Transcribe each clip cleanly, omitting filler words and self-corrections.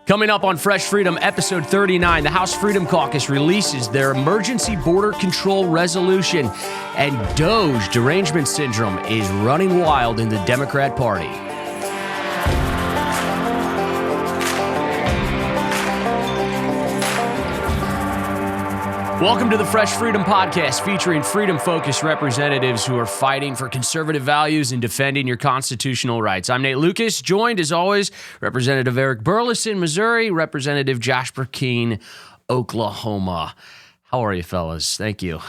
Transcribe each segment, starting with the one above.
Coming up on Fresh Freedom, episode 39, the House Freedom Caucus releases their emergency border control resolution, and DOGE, derangement syndrome, is running wild in the Democrat Party. Welcome to the Fresh Freedom Podcast, featuring freedom-focused representatives who are fighting for conservative values and defending your constitutional rights. I'm Nate Lucas, joined, as always, Representative Eric Burleson, Missouri, Representative Jasper Keene, Oklahoma. How are you, fellas? Thank you.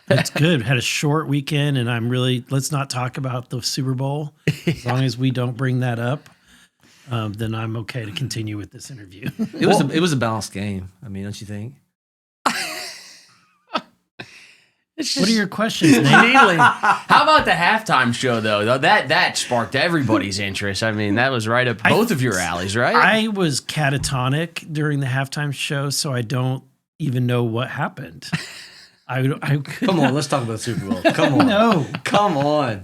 That's good. Had a short weekend, and let's not talk about the Super Bowl. As long as we don't bring that up, then I'm okay to continue with this interview. It was a balanced game. I mean, don't you think? What are your questions, Nate? How about the halftime show, though? That sparked everybody's interest. I mean, that was right up both of your alleys, right? I was catatonic during the halftime show, so I don't even know what happened. Come on, let's talk about the Super Bowl. Come on. No. Come on.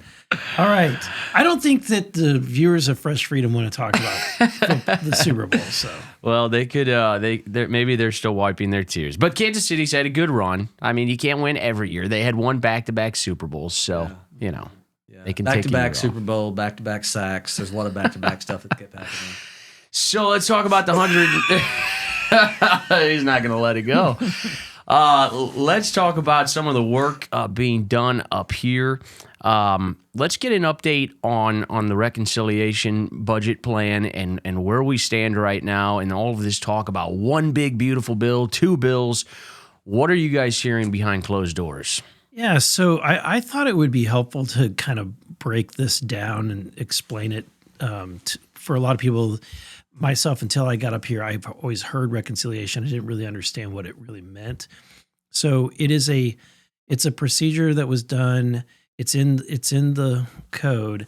All right. I don't think that the viewers of Fresh Freedom want to talk about the Super Bowl. So, well, they could. Maybe they're still wiping their tears. But Kansas City's had a good run. I mean, you can't win every year. They had won back-to-back Super Bowls, so they can take back-to-back Super Bowl, back-to-back sacks. There's a lot of back-to-back stuff that kept happening. So let's talk about the 100. He's not going to let it go. Let's talk about some of the work being done up here. Let's get an update on the reconciliation budget plan and where we stand right now, and all of this talk about one big, beautiful bill, two bills. What are you guys hearing behind closed doors? Yeah, so I thought it would be helpful to kind of break this down and explain it for a lot of people. Myself, until I got up here, I've always heard reconciliation. I didn't really understand what it really meant. So it's a procedure that was done. It's in the code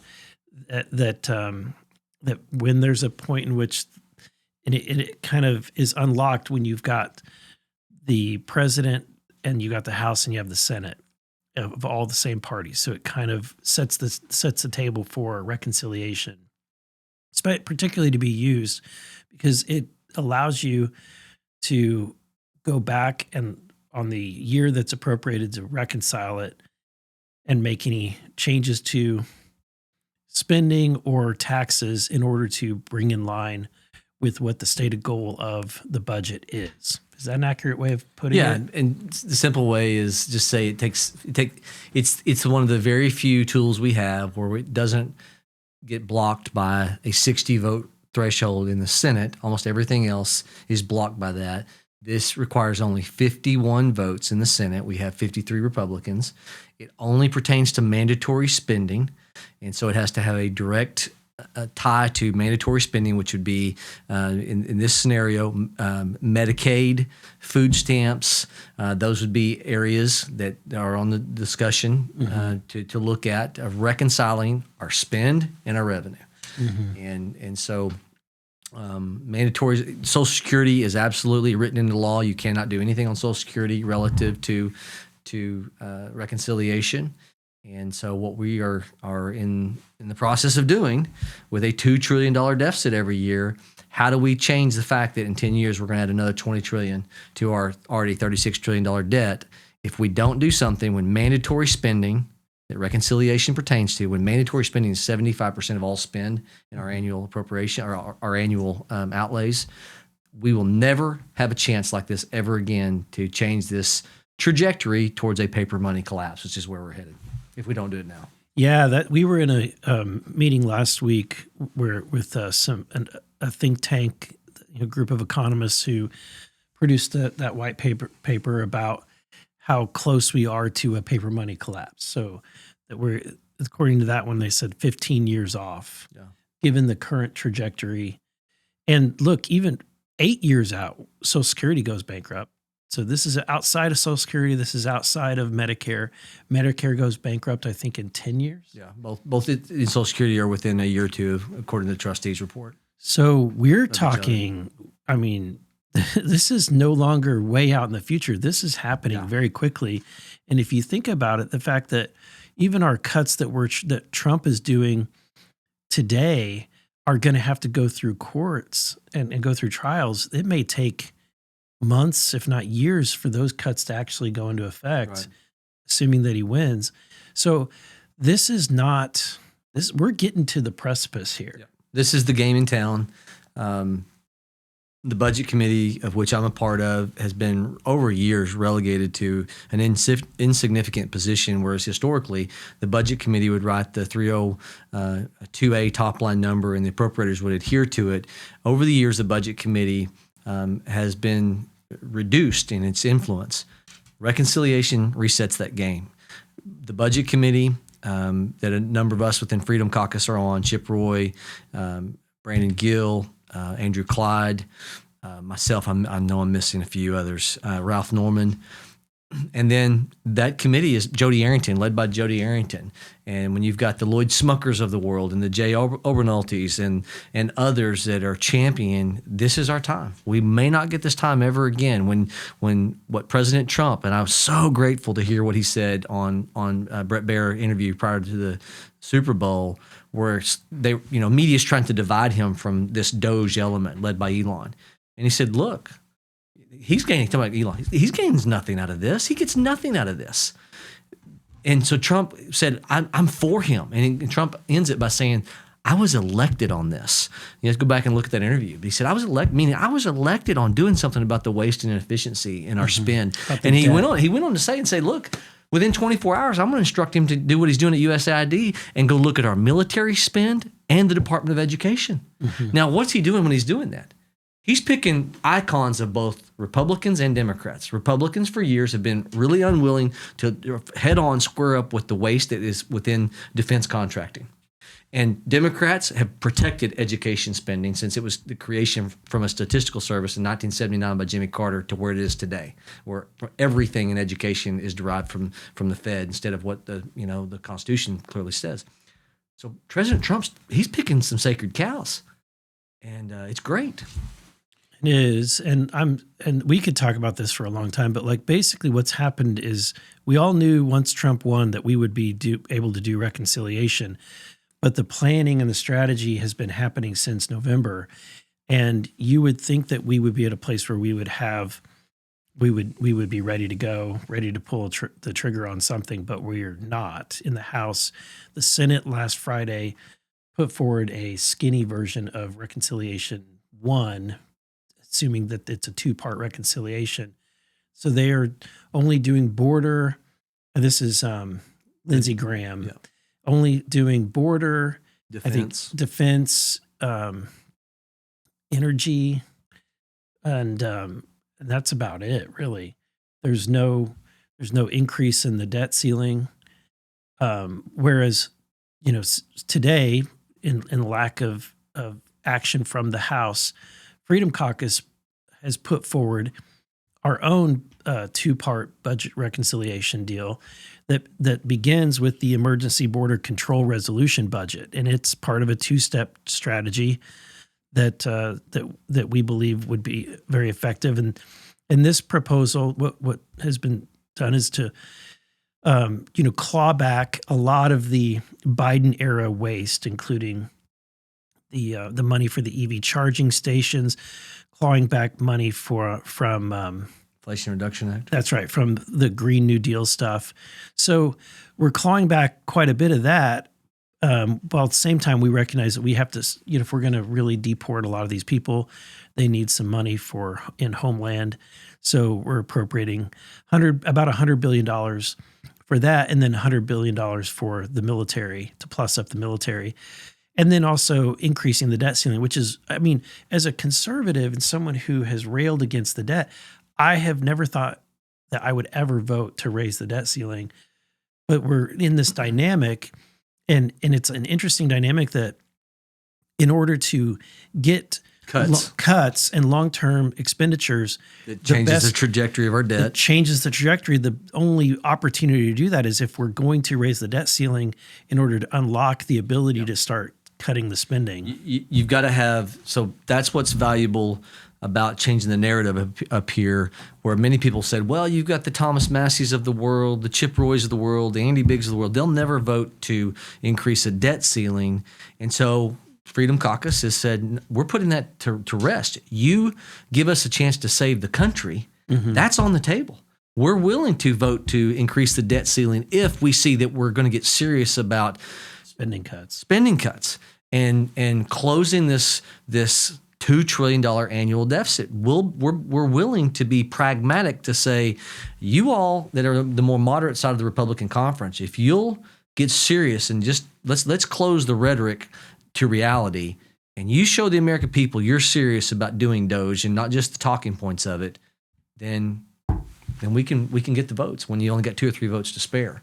that when there's a point in which it kind of is unlocked when you've got the president and you got the House and you have the Senate of all the same parties. So it kind of sets the table for reconciliation. Particularly to be used because it allows you to go back and on the year that's appropriated to reconcile it and make any changes to spending or taxes in order to bring in line with what the stated goal of the budget is. Is that an accurate way of putting it? Yeah, and the simple way is just say it's one of the very few tools we have where it doesn't get blocked by a 60 vote threshold in the Senate. Almost everything else is blocked by that. This requires only 51 votes in the Senate. We have 53 Republicans. It only pertains to mandatory spending, and so it has to have a direct tie to mandatory spending, which would be, in this scenario, Medicaid, food stamps. Those would be areas that are on the discussion to look at of reconciling our spend and our revenue. And so mandatory Social Security is absolutely written into law. You cannot do anything on Social Security relative to reconciliation. And so what we are in the process of doing with a $2 trillion deficit every year, how do we change the fact that in 10 years we're going to add another $20 trillion to our already $36 trillion debt? If we don't do something when mandatory spending that reconciliation pertains to, when mandatory spending is 75% of all spend in our annual appropriation or our annual outlays, we will never have a chance like this ever again to change this trajectory towards a paper money collapse, which is where we're headed if we don't do it now. Yeah, we were in a meeting last week with a think tank, group of economists who produced that white paper about how close we are to a paper money collapse. So that we're, according to that one, they said 15 years off, given the current trajectory. And look, even 8 years out, Social Security goes bankrupt. So this is outside of Social Security. This is outside of Medicare. Medicare goes bankrupt, I think, in 10 years. Yeah, both in Social Security are within a year or two, according to the trustees' report. So we're talking, I mean, this is no longer way out in the future. This is happening very quickly. And if you think about it, the fact that even our cuts that Trump is doing today are going to have to go through courts and go through trials. It may take months, if not years, for those cuts to actually go into effect, Right. assuming that he wins. So this is not this. We're getting to the precipice here. Yep. This is the game in town. The budget committee, of which I'm a part of, has been over years relegated to an insignificant position, whereas historically the budget committee would write the 302A top line number and the appropriators would adhere to it. Over the years, the budget committee has been reduced in its influence. Reconciliation resets that game. The budget committee that a number of us within Freedom Caucus are on, Chip Roy, Brandon Gill, Andrew Clyde, myself, I know I'm missing a few others, Ralph Norman. And then that committee is Jody Arrington, led by Jody Arrington. And when you've got the Lloyd Smuckers of the world and the Jay Obernalties and others that are championing, this is our time. We may not get this time ever again. When what President Trump, and I was so grateful to hear what he said on Brett Baer interview prior to the Super Bowl, where media's trying to divide him from this DOGE element led by Elon. And he said, look, he's gaining nothing out of this. He gets nothing out of this. And so Trump said, I'm for him. And Trump ends it by saying, I was elected on this. You have to go back and look at that interview. But he said, I was elected on doing something about the waste and inefficiency in our spend. And he went on to say, look, within 24 hours, I'm going to instruct him to do what he's doing at USAID and go look at our military spend and the Department of Education. Now, what's he doing when he's doing that? He's picking icons of both Republicans and Democrats. Republicans for years have been really unwilling to head on square up with the waste that is within defense contracting. And Democrats have protected education spending since it was the creation from a statistical service in 1979 by Jimmy Carter to where it is today, where everything in education is derived from the Fed instead of what the Constitution clearly says. So President Trump's he's picking some sacred cows, and it's great. It is, and we could talk about this for a long time, but like basically what's happened is we all knew once Trump won that we would be able to do reconciliation, but the planning and the strategy has been happening since November, and you would think that we would be at a place where we would be ready to go, ready to pull the trigger on something, but we're not. In the House, the Senate last Friday put forward a skinny version of Reconciliation 1, assuming that it's a 2-part reconciliation. So they are only doing border, and this is Lindsey Graham, only doing border, defense, energy, and that's about it, really. There's no increase in the debt ceiling. Whereas, today, in lack of action from the House, Freedom Caucus has put forward our own 2-part budget reconciliation deal that begins with the emergency border control resolution budget, and it's part of a 2-step strategy that we believe would be very effective. And in this proposal, what has been done is to claw back a lot of the Biden era waste, including the money for the EV charging stations, clawing back money from Inflation Reduction Act. That's right, from the Green New Deal stuff. So we're clawing back quite a bit of that. While at the same time, we recognize that we have to, if we're going to really deport a lot of these people, they need some money in Homeland. So we're appropriating about $100 billion for that, and then $100 billion for the military to plus up the military. And then also increasing the debt ceiling, which is, as a conservative and someone who has railed against the debt, I have never thought that I would ever vote to raise the debt ceiling. But we're in this dynamic, and it's an interesting dynamic that in order to get cuts and long-term expenditures, it changes the trajectory of our debt. It changes the trajectory. The only opportunity to do that is if we're going to raise the debt ceiling in order to unlock the ability to start cutting the spending. You've got to have, so that's what's valuable about changing the narrative up here, where many people said, well, you've got the Thomas Masseys of the world, the Chip Roys of the world, the Andy Biggs of the world. They'll never vote to increase a debt ceiling. And so Freedom Caucus has said, we're putting that to rest. You give us a chance to save the country. That's on the table. We're willing to vote to increase the debt ceiling if we see that we're going to get serious about spending cuts and closing this $2 trillion annual deficit. We're willing to be pragmatic to say, you all that are the more moderate side of the Republican conference, if you'll get serious and just let's close the rhetoric to reality, and you show the American people you're serious about doing DOGE and not just the talking points of it, then we can get the votes when you only got 2 or 3 votes to spare.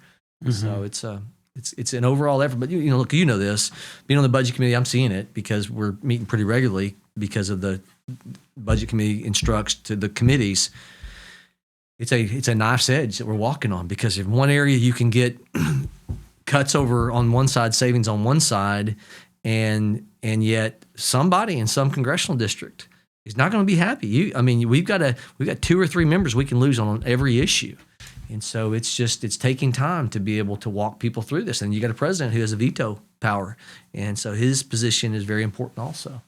So it's an overall effort. But look, this being on the budget committee, I'm seeing it because we're meeting pretty regularly because of the budget committee instructs to the committees. It's a knife's edge that we're walking on, because if one area you can get cuts over on one side, savings on one side, and yet somebody in some congressional district is not going to be happy. We've got 2 or 3 members we can lose on every issue. And so it's taking time to be able to walk people through this. And you got a president who has a veto power. And so his position is very important also.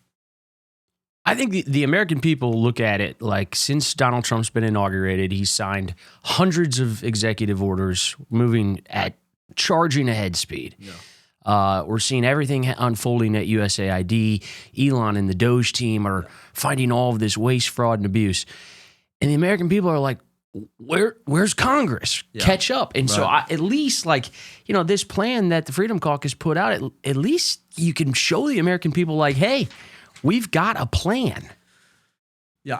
I think the American people look at it like, since Donald Trump's been inaugurated, he's signed hundreds of executive orders moving at charging ahead speed. Yeah. We're seeing everything unfolding at USAID. Elon and the DOGE team are finding all of this waste, fraud, and abuse. And the American people are like, where's Congress? Yeah. Catch up. And so at least this plan that the Freedom Caucus put out, at least you can show the American people like, hey, we've got a plan. Yeah,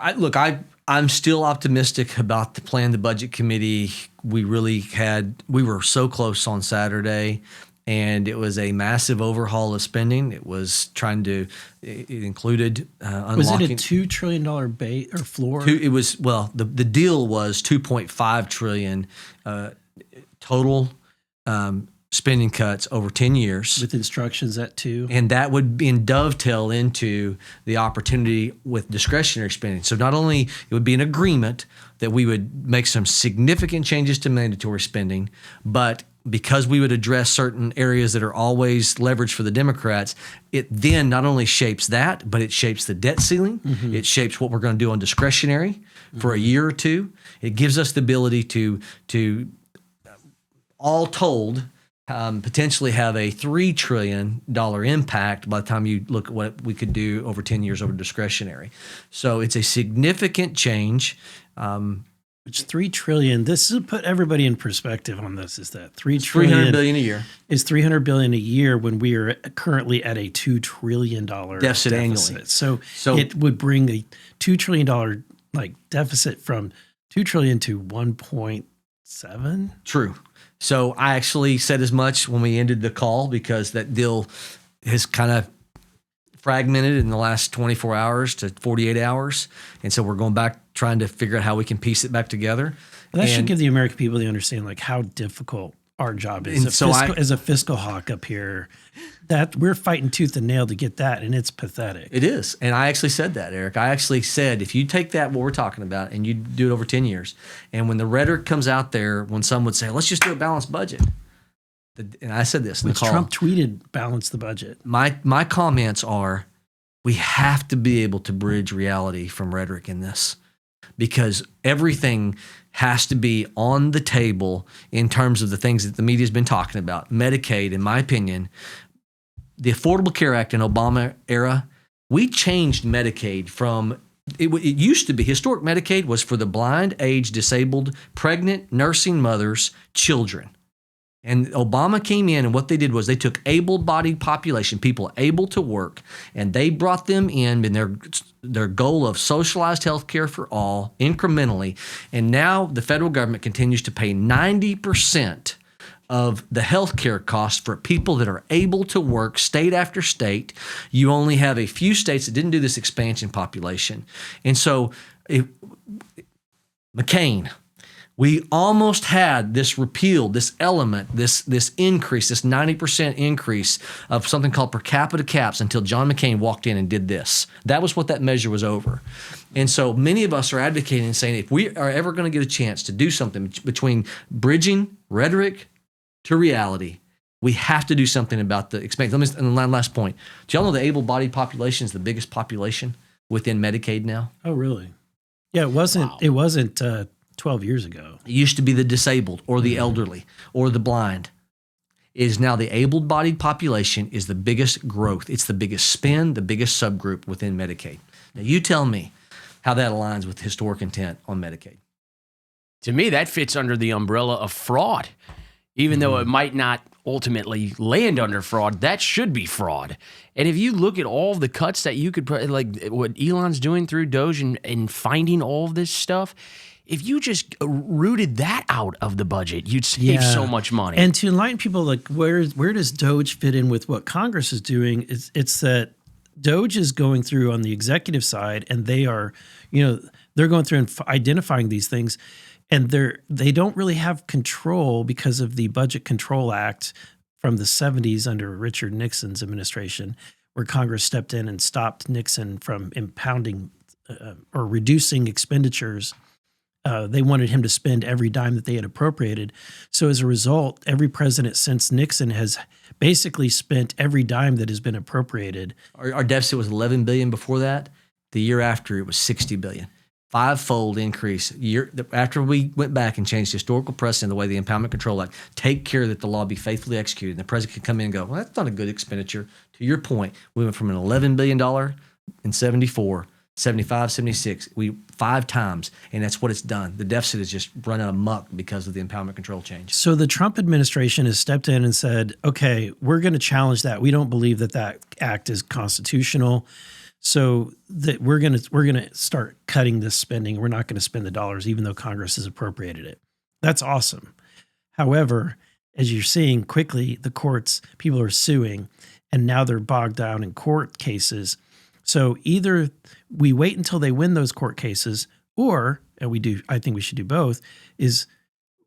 I'm still optimistic about the plan. The budget committee, we were so close on Saturday, and it was a massive overhaul of spending. It was it included unlocking. Was it a $2 trillion base or floor? The deal was $2.5 trillion total spending cuts over 10 years. With instructions at 2. And that would dovetail into the opportunity with discretionary spending. So not only it would be an agreement that we would make some significant changes to mandatory spending, but because we would address certain areas that are always leveraged for the Democrats, it then not only shapes that, but it shapes the debt ceiling. It shapes what we're going to do on discretionary for a year or two. It gives us the ability to all told, potentially have a $3 trillion impact by the time you look at what we could do over 10 years over discretionary. So it's a significant change. Which $3 trillion, this is put everybody in perspective on this, is that $3 trillion $300 billion a year is $300 billion a year when we are currently at a $2 trillion deficit annually. So it would bring a $2 trillion deficit from $2 trillion to 1.7. True. So I actually said as much when we ended the call, because that deal has kind of fragmented in the last 24 hours to 48 hours. And so we're going back trying to figure out how we can piece it back together. And that should give the American people the understanding how difficult our job is. As a fiscal hawk up here, that we're fighting tooth and nail to get that, and it's pathetic. It is. And I actually said that, Eric. I actually said, if you take that, what we're talking about, and you do it over 10 years, and when the rhetoric comes out there, when some would say, let's just do a balanced budget. And I said this in the call. Trump tweeted, balance the budget. My comments are, we have to be able to bridge reality from rhetoric in this, because everything has to be on the table in terms of the things that the media has been talking about. Medicaid, in my opinion, the Affordable Care Act in Obama era, we changed Medicaid from, it used to be, historic Medicaid was for the blind, aged, disabled, pregnant, nursing mothers, children. And Obama came in, and what they did was they took able-bodied population, people able to work, and they brought them in their goal of socialized health care for all incrementally. And now the federal government continues to pay 90% of the health care costs for people that are able to work state after state. You only have a few states that didn't do this expansion population. And so McCain, we almost had this repealed, this element, this increase, this 90% increase of something called per capita caps until John McCain walked in and did this. That was what that measure was over. And so many of us are advocating and saying, if we are ever going to get a chance to do something between bridging rhetoric to reality, We have to do something about the expense. And the last point. Do y'all know the able-bodied population is the biggest population within Medicaid now? Oh, really? Yeah, it wasn't. Wow. It wasn't 12 years ago. It used to be the disabled or the elderly or the blind. It is now the able-bodied population is the biggest growth. It's the biggest spend, the biggest subgroup within Medicaid. Now, you tell me how that aligns with historic intent on Medicaid. To me, that fits under the umbrella of fraud. Even though it might not ultimately land under fraud, that should be fraud. And if you look at all of the cuts that you could put, like what Elon's doing through DOGE and finding all of this stuff, if you just rooted that out of the budget, you'd save so much money. And to enlighten people, like where does DOGE fit in with what Congress is doing? It's that DOGE is going through on the executive side, and they are, they're going through and identifying these things. And they don't really have control because of the Budget Control Act from the 70s under Richard Nixon's administration, where Congress stepped in and stopped Nixon from impounding or reducing expenditures. They wanted him to spend every dime that they had appropriated. So as a result, every president since Nixon has basically spent every dime that has been appropriated. Our deficit was $11 billion before that. The year after, it was $60 billion. Five-fold increase after we went back and changed historical precedent, the way the Impoundment Control Act, take care that the law be faithfully executed. And the president can come in and go, well, that's not a good expenditure. To your point, we went from an $11 billion in 74, 75, 76, 5 times, and that's what it's done. The deficit is just run amok because of the impoundment control change. So the Trump administration has stepped in and said, okay, we're going to challenge that. We don't believe that act is constitutional. So that we're gonna start cutting this spending. We're not going to spend the dollars, even though Congress has appropriated it. That's awesome. However, as you're seeing quickly, the courts, people are suing, and now they're bogged down in court cases. So either we wait until they win those court cases, or, and we do, I think we should do both, is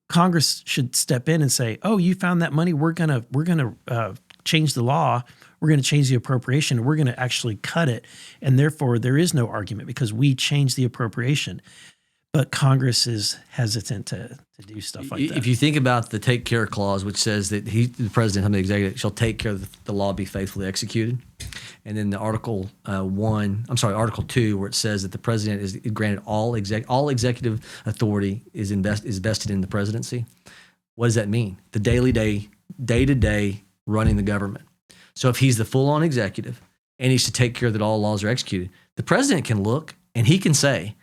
Congress should step in and say, oh, you found that money, we're gonna change the law. We're going to change the appropriation. We're going to actually cut it. And therefore, there is no argument because we changed the appropriation. But Congress is hesitant to do stuff like that. If you think about the take care clause, which says that the president, the executive, shall take care that the law be faithfully executed. And then the Article 2, where it says that the president is granted all executive authority is vested in the presidency. What does that mean? The day-to-day running the government. So if he's the full-on executive and he's to take care that all laws are executed, the president can look and he can say,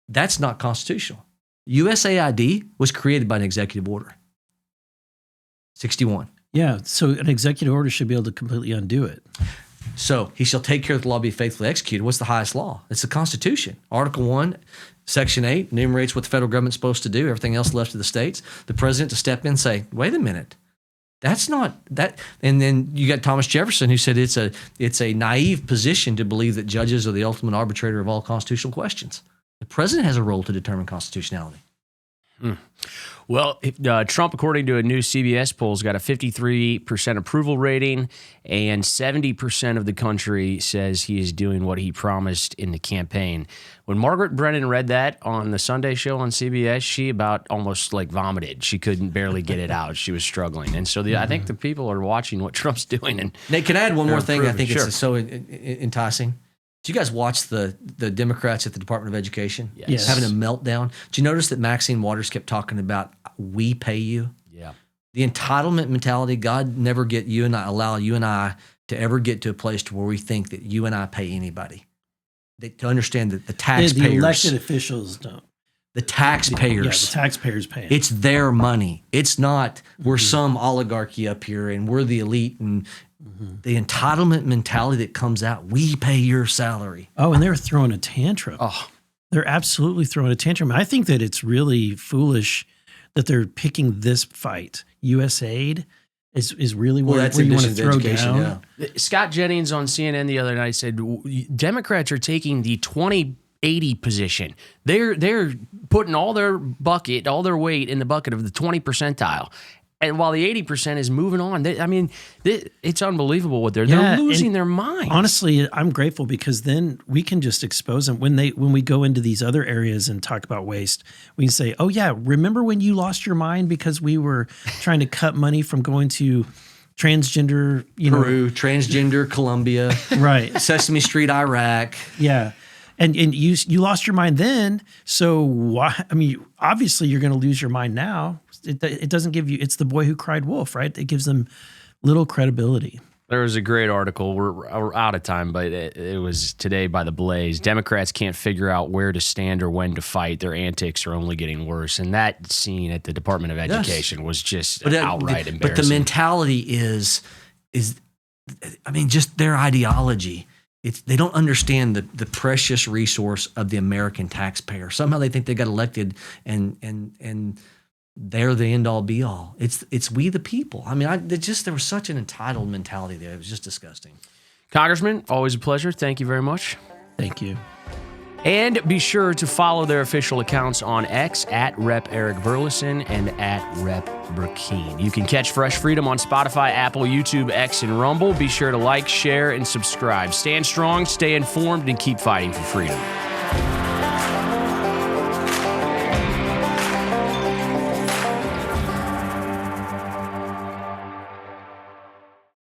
that's not constitutional. USAID was created by an executive order. 61. Yeah, so an executive order should be able to completely undo it. So he shall take care that the law be faithfully executed. What's the highest law? It's the Constitution. Article 1, Section 8 enumerates what the federal government's supposed to do. Everything else left to the states. The president to step in and say, wait a minute. That's not that. And then you got Thomas Jefferson, who said it's a naive position to believe that judges are the ultimate arbitrator of all constitutional questions. The president has a role to determine constitutionality. Well, Trump, according to a new CBS poll, has got a 53% approval rating, and 70% of the country says he is doing what he promised in the campaign. When Margaret Brennan read that on the Sunday show on CBS, she about almost like vomited. She couldn't barely get it out. She was struggling. And so I think the people are watching what Trump's doing. And Nate, can I add one more thing? I think Sure. it's so enticing. Did you guys watch the Democrats at the Department of Education? Yes. Yes. Having a meltdown? Did you notice that Maxine Waters kept talking about we pay you? Yeah. The entitlement mentality, God never allow you and I to ever get to a place to where we think that you and I pay anybody. To understand that the taxpayers, The elected officials don't. the taxpayers, Yeah, the taxpayers pay it. it's their money. It's not we're some oligarchy up here and we're the elite and the entitlement mentality that comes out. We pay your salary. Oh, and they're throwing a tantrum. Oh, They're absolutely throwing a tantrum. I think that it's really foolish that they're picking this fight. USAID is really where you want to throw down. Scott Jennings on CNN the other night said Democrats are taking the 2080 position. They're putting all their weight in the bucket of the 20 percentile. And while the 80% is moving on, it's unbelievable what they're losing their mind. Honestly, I'm grateful because then we can just expose them when we go into these other areas and talk about waste. We can say, "Oh yeah, remember when you lost your mind because we were trying to cut money from going to transgender, Peru, transgender Colombia, right. Sesame Street, Iraq. Yeah. And you lost your mind then. So why? I mean, obviously you're going to lose your mind now. It doesn't give you, it's the boy who cried wolf, right? It gives them little credibility. There was a great article. We're out of time, but it was today by The Blaze. Democrats can't figure out where to stand or when to fight. Their antics are only getting worse. And that scene at the Department of Education was just outright embarrassing. But the mentality is, I mean, just their ideology. They don't understand the precious resource of the American taxpayer. Somehow they think they got elected and they're the end all be all. It's we the people. I mean, there was such an entitled mentality there. It was just disgusting. Congressman, always a pleasure. Thank you very much. Thank you. And be sure to follow their official accounts on X at Rep. Eric Burleson and at Rep. Burkeen. You can catch Fresh Freedom on Spotify, Apple, YouTube, X, and Rumble. Be sure to like, share, and subscribe. Stand strong, stay informed, and keep fighting for freedom.